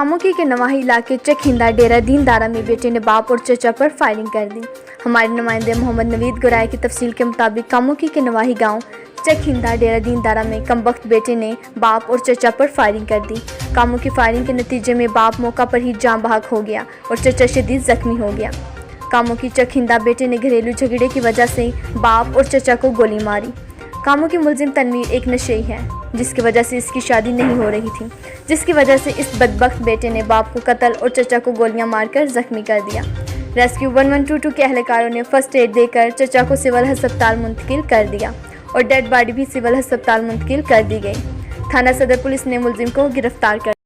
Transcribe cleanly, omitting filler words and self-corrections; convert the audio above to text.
कामुकी के नवाही इलाके चखिंदा डेरा दीनदारा में बेटे ने बाप और चचा पर फायरिंग कर दी। हमारे नुमाइंदे मोहम्मद नवीद गुराए की तफसील के मुताबिक कामुकी के नवाही गांव चखिंदा डेरा दीनदारा में कमबख्त बेटे ने बाप और चचा पर फायरिंग कर दी। कामों की फायरिंग के नतीजे में बाप मौका पर ही जान बहक हो गया और चचा शदीद जख्मी हो गया। कामों की चखिंदा बेटे ने घरेलू झगड़े की वजह से बाप और चचा को गोली मारी। कामों की मुलजिम तनवीर एक नशेई है जिसकी वजह से इसकी शादी नहीं हो रही थी, जिसकी वजह से इस बदबख्त बेटे ने बाप को कत्ल और चचा को गोलियां मारकर जख्मी कर दिया। रेस्क्यू 1122 के अहलकारों ने फर्स्ट एड देकर चचा को सिविल अस्पताल मुंतकिल कर दिया और डेड बॉडी भी सिविल अस्पताल मुंतकिल कर दी गई। थाना सदर पुलिस ने मुलजिम को गिरफ्तार कर